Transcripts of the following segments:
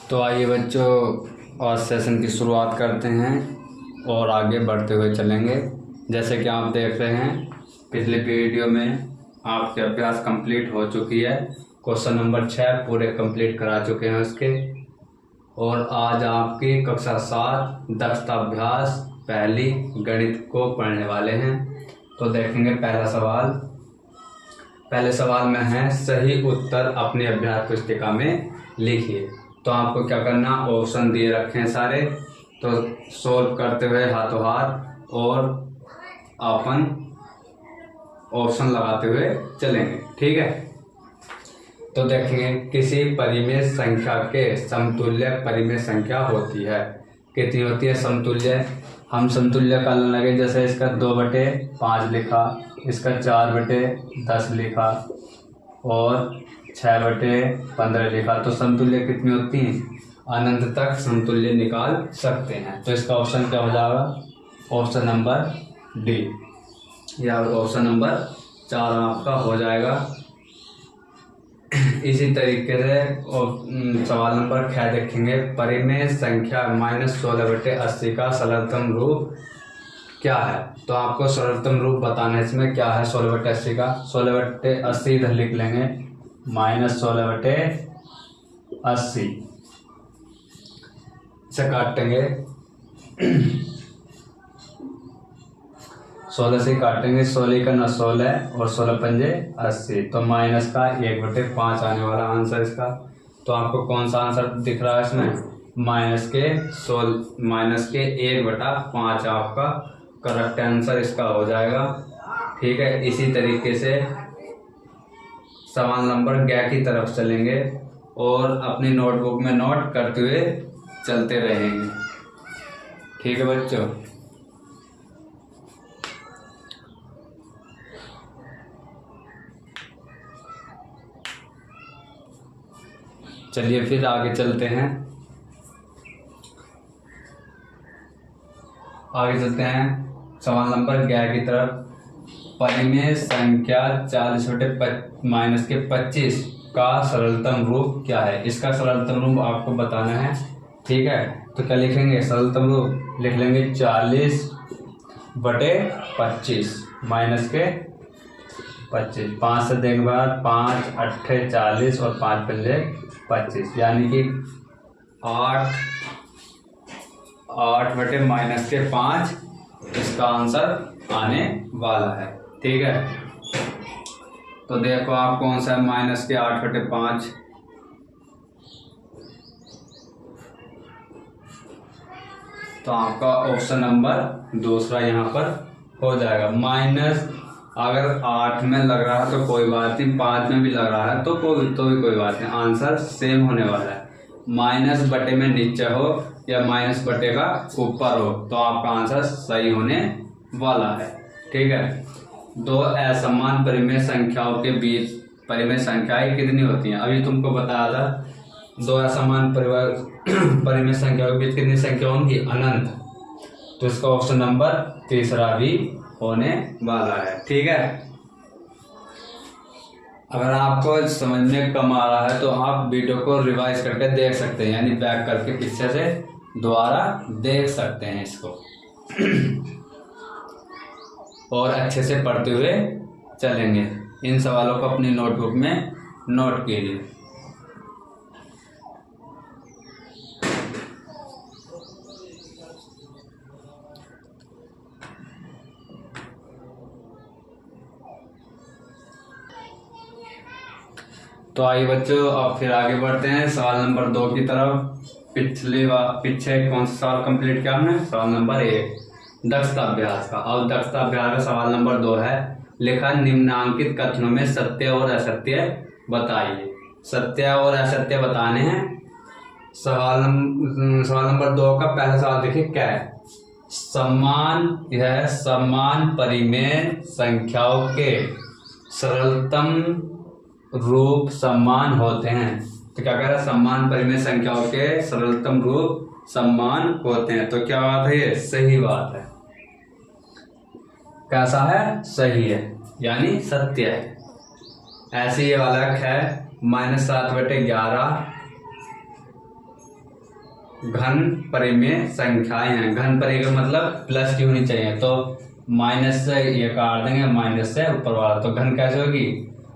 तो आइए बच्चों, आज सेशन की शुरुआत करते हैं और आगे बढ़ते हुए चलेंगे। जैसे कि आप देख रहे हैं, पिछले वीडियो में आपके अभ्यास कंप्लीट हो चुकी है। क्वेश्चन नंबर 6 पूरे कंप्लीट करा चुके हैं उसके। और आज आपकी कक्षा 7 दक्षता अभ्यास पहली गणित को पढ़ने वाले हैं। तो देखेंगे पहले सवाल में है, सही उत्तर अपनी अभ्यास पुस्तिका में लिखिए। तो आपको क्या करना, ऑप्शन दिए रखे हैं सारे, तो सोल्व करते हुए हाथों हाथ और अपन ऑप्शन लगाते हुए चलेंगे, ठीक है। तो देखेंगे, किसी परिमेय संख्या के समतुल्य परिमेय संख्या होती है। कितनी होती है समतुल्य? हम समतुल्य का लगे, जैसे इसका 2/5 लिखा, इसका 4/10 लिखा और 6/15 लिखा। तो समतुल्य कितनी होती है? अनंत तक समतुल्य निकाल सकते हैं। तो इसका ऑप्शन क्या हो जाएगा? ऑप्शन नंबर डी, या ऑप्शन नंबर 4 आपका हो जाएगा। इसी तरीके से सवाल नंबर 6 देखेंगे, परिमेय संख्या -16/80 का सरलतम रूप क्या है? तो आपको सरलतम रूप बताना है इसमें। क्या है 16/80 का? 16/80 इधर लिख लेंगे, -16/80 इसे काटेंगे 16 से काटेंगे, 16 का 9 16 और 16×5 80, तो माइनस का 1/5 आने वाला आंसर इसका। तो आपको कौन सा आंसर दिख रहा है इसमें? माइनस के 1/5 आपका करेक्ट आंसर इसका हो जाएगा, ठीक है। इसी तरीके से सवाल नंबर 11 की तरफ चलेंगे और अपनी नोटबुक में नोट करते हुए चलते रहेंगे, ठीक है बच्चों। चलिए फिर आगे चलते हैं। सवाल नंबर 11 की तरफ। परिमेय संख्या 40/-25 का सरलतम रूप क्या है? इसका सरलतम रूप आपको बताना है, ठीक है। तो क्या लिखेंगे? सरलतम रूप लिख लेंगे 40/25 -25। 5 से देने के बाद 5 8 40 और 5 पंजे 25, यानी कि 8/-5 इसका आंसर आने वाला है, ठीक है। तो देखो आप कौन सा है -8/5। तो आपका ऑप्शन नंबर दूसरा यहाँ पर हो जाएगा। माइनस अगर 8 में लग रहा है तो कोई बात नहीं, 5 में भी लग रहा है तो भी कोई बात नहीं, आंसर सेम होने वाला है। माइनस बटे में नीचे हो या माइनस बटे का ऊपर हो, तो आपका आंसर सही होने वाला है, ठीक है। दो असमान परिमेय संख्याओं के बीच परिमेय संख्याएं कितनी होती हैं? अभी तुमको बताया था, दो असमान परिमेय संख्याओं के बीच कितनी संख्या होंगी? अनंत। तो इसका ऑप्शन नंबर तीसरा भी होने वाला है, ठीक है। अगर आपको समझ में कम आ रहा है तो आप वीडियो को रिवाइज करके देख सकते हैं, यानी बैक करके पीछे से दोबारा देख सकते हैं इसको और अच्छे से पढ़ते हुए चलेंगे। इन सवालों को अपनी नोटबुक में नोट कीजिए। तो आइए बच्चों, अब फिर आगे बढ़ते हैं सवाल नंबर 2 की तरफ। पीछे कौन सा सवाल कंप्लीट किया हमने? सवाल नंबर 1 दक्षता अभ्यास का। और दक्षता अभ्यास का सवाल नंबर 2 है, लिखा निम्नांकित कथनों में सत्य और असत्य बताइए। सत्य और असत्य बताने हैं। सवाल नंबर 2 का पहला सवाल देखिए क्या है। समान परिमेय संख्याओं के सरलतम रूप समान होते हैं। तो क्या कह रहा है? समान परिमेय संख्याओं के सरलतम रूप समान होते हैं। तो क्या बात है? ये सही बात है। कैसा है? सही है, यानी सत्य है। ऐसे ये वाला है -7/11 घन परिमेय संख्याएं हैं। घन परिमेय का मतलब प्लस की होनी चाहिए, तो माइनस से ये काट देंगे, माइनस से ऊपर वाला, तो घन कैसे होगी,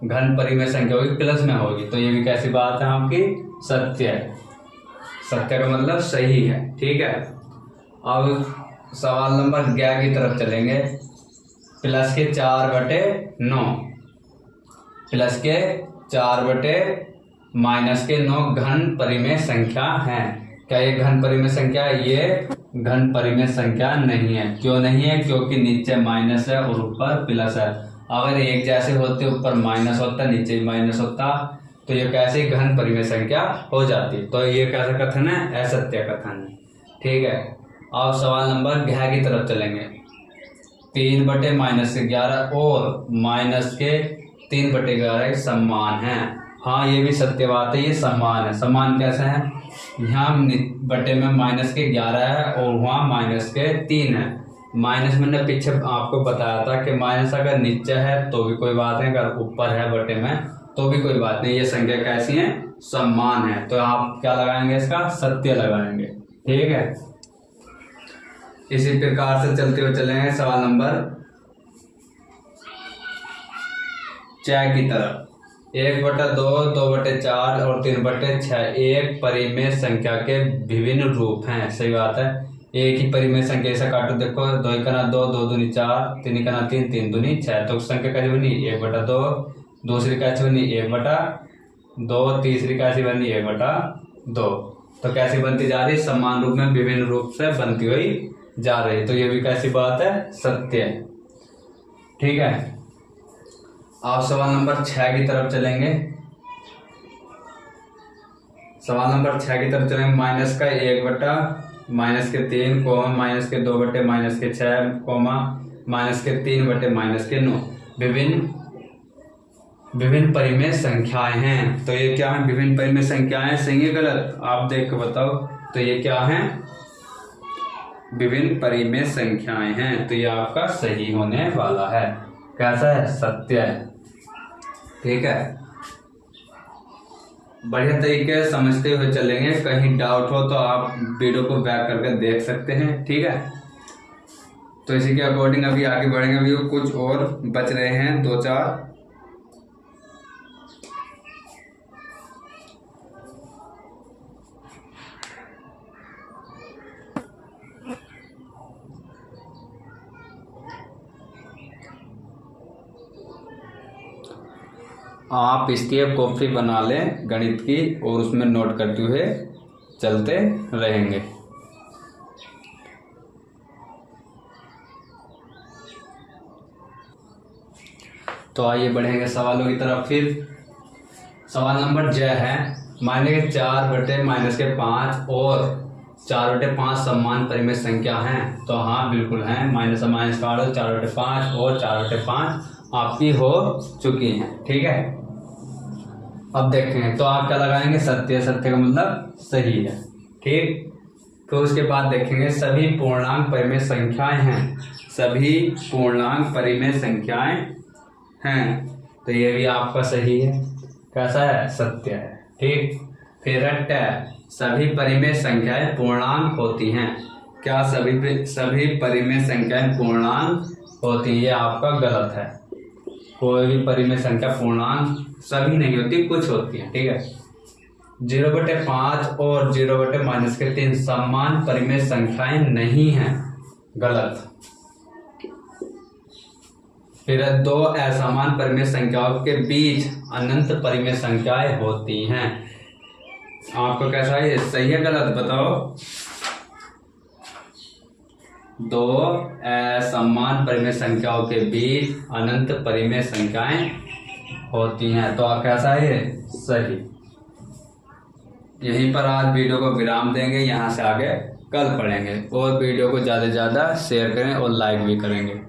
घन परिमेय संख्या होगी, प्लस में होगी, तो ये भी कैसी बात है आपकी, सत्य है। सत्य का मतलब सही है, ठीक है। अब सवाल नंबर 11 की तरफ चलेंगे। प्लस के 4/9 प्लस के 4/-9 घन परिमेय संख्या है। क्या ये घन परिमेय संख्या है? ये घन परिमेय संख्या नहीं है। क्यों नहीं है? क्योंकि नीचे माइनस है और ऊपर प्लस है। अगर एक जैसे होते, ऊपर माइनस होता, नीचे माइनस होता, तो ये कैसे घन परिमेय संख्या हो जाती। तो ये कैसा कथन है? असत्य कथन है, ठीक है। अब सवाल नंबर 11 की तरफ चलेंगे। 3/-11 और माइनस के 3/11 समान है। हाँ, ये भी सत्य बात है, ये समान है। समान कैसे है? यहाँ बटे में -11 है और वहाँ -3 है। माइनस मैंने पीछे आपको बताया था कि माइनस अगर नीचे है तो भी कोई बात नहीं, अगर ऊपर है बटे में तो भी कोई बात नहीं। ये संख्या कैसी है? समान है। तो आप क्या लगाएंगे? इसका सत्य लगाएंगे, ठीक है। इसी प्रकार से चलते हुए चलेंगे सवाल नंबर 4 की तरफ। 1/2, 2/4 और 3/6 एक परिमेय संख्या के विभिन्न रूप हैं। सही बात है। एक ही परिमेय संख्या से काटो, देखो 2 का 2, 2 दूनी 4, 3 का 3, 3 दूनी 6, तो संख्या कैसी बनी? 1/2। दूसरी कैसी बनी? 1/2। तीसरी कैसी बनी? 1/2। तो कैसी बनती जा रही? समान रूप में विभिन्न रूप से बनती हुई जा रही। तो ये भी कैसी बात है? सत्य है, ठीक है। आप सवाल नंबर 6 की तरफ चलेंगे। सवाल नंबर 6 की तरफ चलेंगे। -1/-3, -2/-6, -3/-9 विभिन्न परिमेय संख्याएं हैं। तो ये क्या है? विभिन्न परिमेय संख्याएं। सही है गलत? आप देख के बताओ। तो ये क्या है? विभिन्न परिमेय संख्याएं हैं। तो ये आपका सही होने वाला है। कैसा है? सत्य है, ठीक है। बढ़िया तरीके से समझते हुए चलेंगे। कहीं डाउट हो तो आप वीडियो को बैक करके देख सकते हैं, ठीक है। तो इसी के अकॉर्डिंग अभी आगे बढ़ेंगे। अभी कुछ और बच रहे हैं 2-4। आप इसकी एक कॉपी बना लें गणित की और उसमें नोट करते हुए चलते रहेंगे। तो आइए बढ़ेंगे सवालों की तरफ। फिर सवाल नंबर 6 है। मान लीजिए 4/-5 और 4/5 समान परिमेय संख्या हैं। तो हाँ, बिल्कुल हैं। माइनस से माइनस काटो, 4/5 और 4/5 आपकी हो चुकी हैं, ठीक है। अब देखें तो आप क्या लगाएंगे? सत्य। सत्य का मतलब सही है, ठीक। तो उसके बाद देखेंगे सभी पूर्णांक परिमेय संख्याएं हैं। सभी पूर्णांक परिमेय संख्याएं हैं। तो ये भी आपका सही है। कैसा है? सत्य है, ठीक। फिर सभी परिमेय संख्याएं पूर्णांक होती हैं। क्या सभी परिमेय संख्याएं पूर्णांक होती हैं? ये आपका गलत है। कोई भी परिमेय संख्या पूर्णांक सभी नहीं होती, कुछ होती है, ठीक है। 0/5 और 0/-3 समान परिमेय संख्याएं नहीं हैं। गलत। फिर 2 असमान परिमेय संख्याओं के बीच अनंत परिमेय संख्याएं होती हैं। आपको कैसा है? सही है गलत? बताओ। 2 असमान परिमेय संख्याओं के बीच अनंत परिमेय संख्याएं होती हैं। तो कैसा है? सही। यहीं पर आज वीडियो को विराम देंगे। यहाँ से आगे कल पढ़ेंगे। और वीडियो को ज़्यादा से ज़्यादा शेयर करें और लाइक भी करेंगे।